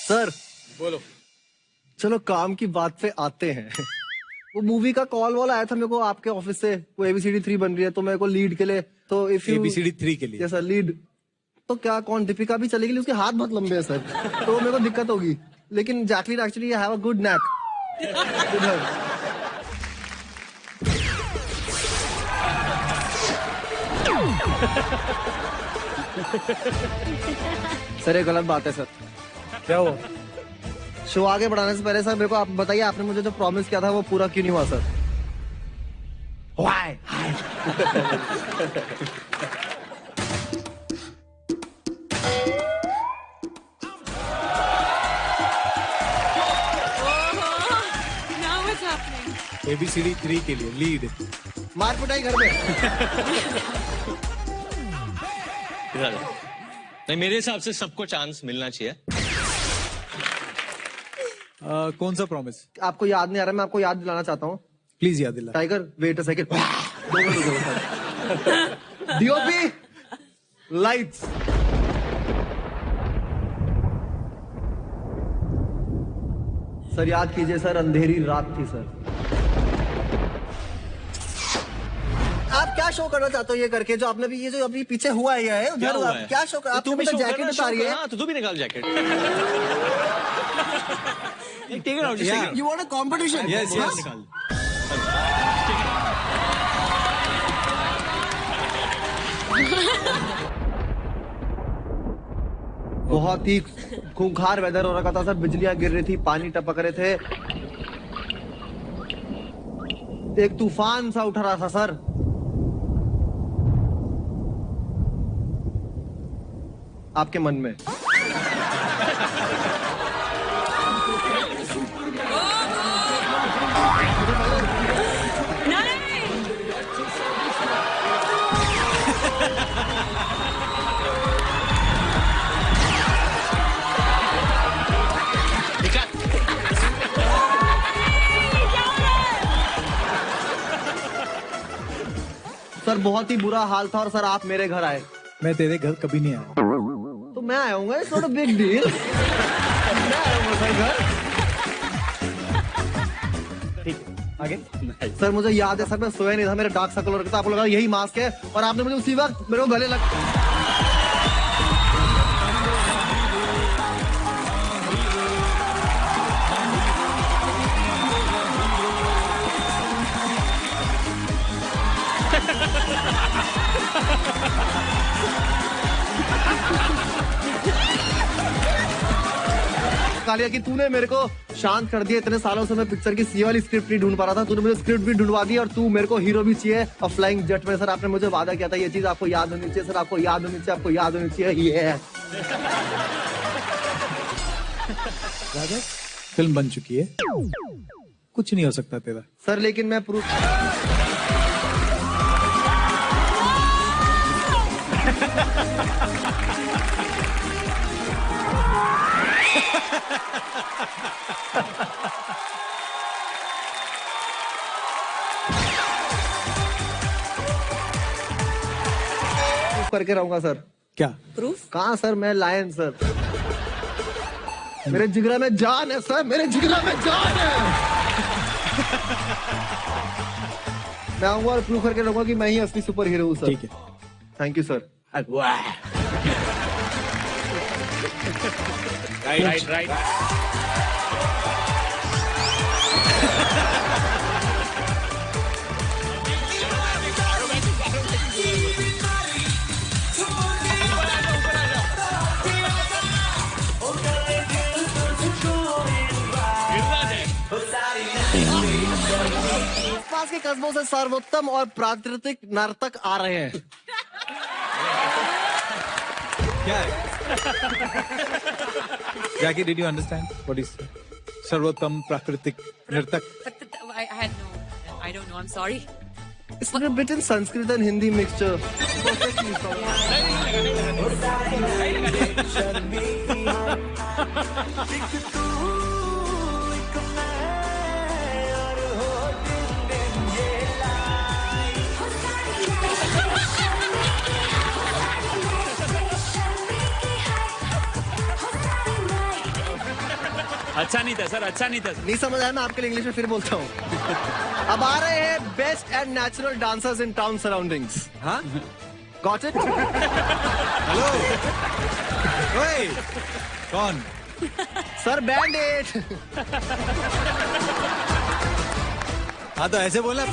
Sir बोलो। चलो काम की बात पे आते हैं। वो मूवी का कॉल वॉल आया था मेरे को आपके ऑफिस से, वो ABCD 3 बन रही है तो मेरे को लीड के लिए, तो इफ यू ABCD 3 के लिए? Yes sir lead. तो क्या कौन दीपिका भी चलेगी? उसके हाथ बहुत लंबे हैं सर, तो मेरे को दिक्कत होगी। लेकिन Jacqueline actually have a good knack. Sir ये गलत बात है सर। क्या हुआ? शो आगे बढ़ाने से पहले सर मेरे को आप बताइए, आपने मुझे जो प्रॉमिस किया था वो पूरा क्यों नहीं हुआ sir? Why? Now what's happening? ABCD 3 के लिए लीड। मार पिटाई घर में। नहीं, मेरे हिसाब से सबको चांस मिलना चाहिए। कौन सा प्रॉमिस? आपको याद नहीं आ रहा, मैं आपको याद दिलाना चाहता हूँ। प्लीज याद दिला। Tiger wait a second. DOP lights. Sir याद कीजिए सर, अंधेरी रात थी सर। आप क्या शो करना चाहते हो ये करके, जो आपने भी ये जो अभी पीछे हुआ है, ये है क्या हुआ है? क्या शो कर? तू भी जैकेट उतारी है। हाँ, तो तू भी निकाल jacket. Take it out, just take it. You want a competition? Yes, yes. निकाल। बहुत ही खूंखार वेदर हो रखा था सर, बिजलियां गिर रही थी, पानी टपक रहे थे, एक तूफान सा उठ रहा था सर। आपके मन में सर बहुत ही बुरा हाल था, और सर आप मेरे घर आए। मैं तेरे घर कभी नहीं आया। तो मैं आया हूँ, it's not a big deal. मैं आया हूँ सर घर। ठीक है, आगे। सर मुझे याद है सर, मैं सोया नहीं था, मेरे डार्क सर्कल हो रखा था, आपको लगा यही मास्क है, और आपने मुझे उसी वक्त मेरे को गले लग। कालिया कि तूने मेरे को शांत कर दिया। इतने सालों से मैं पिक्चर की सी वाली स्क्रिप्ट नहीं ढूंढ पा रहा था, तूने मुझे स्क्रिप्ट भी ढूंढवा दी, और तू मेरे को हीरो भी चाहिए और फ्लाइंग जेट में। सर आपने मुझे वादा किया था, ये चीज आपको याद होनी चाहिए सर, आपको याद होनी चाहिए, आपको याद होनी चाहिए। ये राजा फिल्म बन चुकी है, कुछ नहीं हो सकता तेरा। सर लेकिन मैं प्रूफ करके रहूंगा सर। क्या Proof? कहाँ सर, मैं लायन सर, मेरे जिगरा में जान है सर, मेरे जिगरा में जान है। मैं आऊंगा और प्रूव करके रहूंगा कि मैं ही असली सुपर हीरो हूँ सर। ठीक है, थैंक यू सर। राइट। आसपास के कस्बों से सर्वोत्तम और प्राकृतिक नर्तक आ रहे हैं। क्या है? Jackie, did you understand what is सर्वोत्तम प्राकृतिक नर्तक? I don't know. I'm sorry. It's a bit in Sanskrit and Hindi mixture. Perfectly अच्छा नहीं था सर, अच्छा नहीं था सर। नहीं समझ आया, मैं आपके लिए इंग्लिश में फिर बोलता हूँ। अब आ रहे हैं best and natural dancers in town surroundings. हाँ गॉट इट? हेलो ओए कौन सर बैंड एड। हाँ तो ऐसे बोला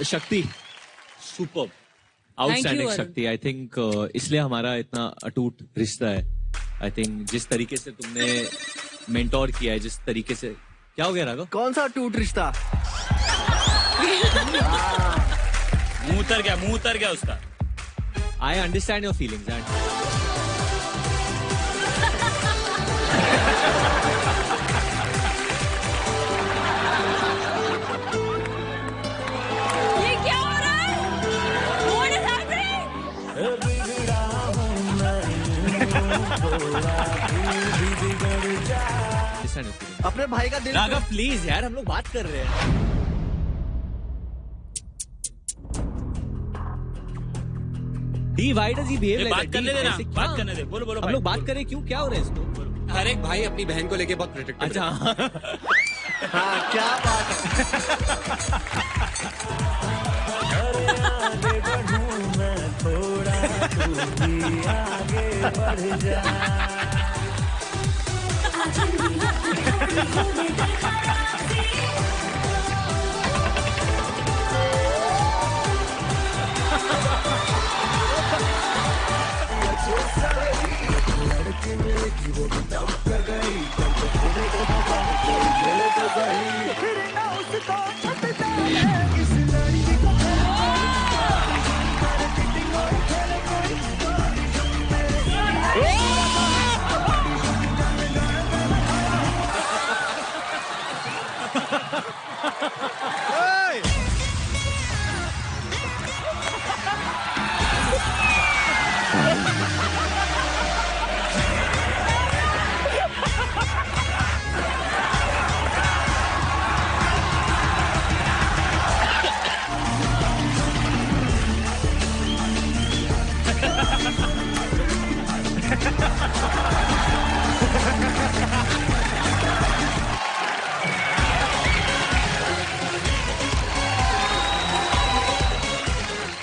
शक्ति सुपर आउटस्टैंडिंग Arun. शक्ति। आई थिंक इसलिए हमारा इतना अटूट रिश्ता है। आई थिंक जिस तरीके से तुमने मेंटोर किया है, जिस तरीके से, क्या हो गया राघव? कौन सा टूट रिश्ता? मुंह उतर गया उसका। I understand your feelings and ये क्या हो रहा है? What is happening? Understand your feelings. अपने भाई का दिल राघव प्लीज यार, हम लोग बात कर रहे हैं। Why does he behave like बात that? करने देना, ऐसे बात क्या? करने दे। बोलो बोलो हम भाई, लोग बात बोलो। कर रहे हैं, क्यों क्या हो रहा है इसको? हर एक भाई अपनी बहन को लेके बहुत प्रोटेक्टिव अच्छा हाँ क्या बात है।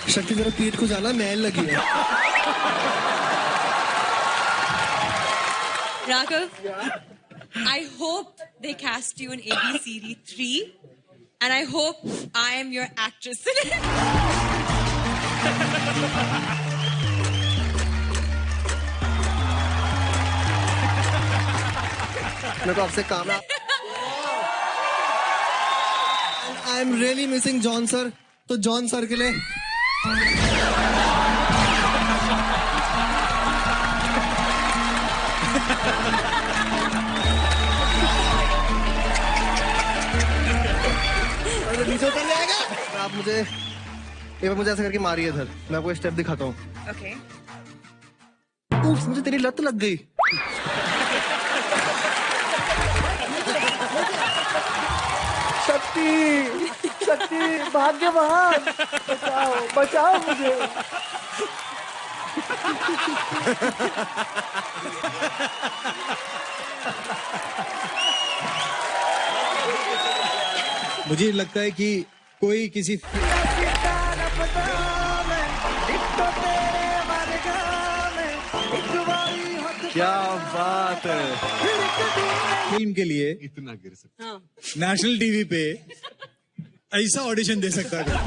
शक्ति तेरा पीठ को जाला मैल लगी है। Raghav, I hope they cast you in ABCD 3 and I hope I am your actress. मेरे को आपसे काम है। I am really missing John sir, तो जॉन सर के लिए आप मुझे एक बार मुझे ऐसा करके मारिए इधर, मैं आपको स्टेप दिखाता हूँ। Okay. मुझे तेरी लत लग गई। शक्ति शक्ति भाग्यवान, बचाओ बचाओ मुझे। मुझे लगता है कि कोई किसी क्या बात है। फिल्म के लिए इतना गिर सकता। नेशनल टीवी पे ऐसा ऑडिशन दे सकता था।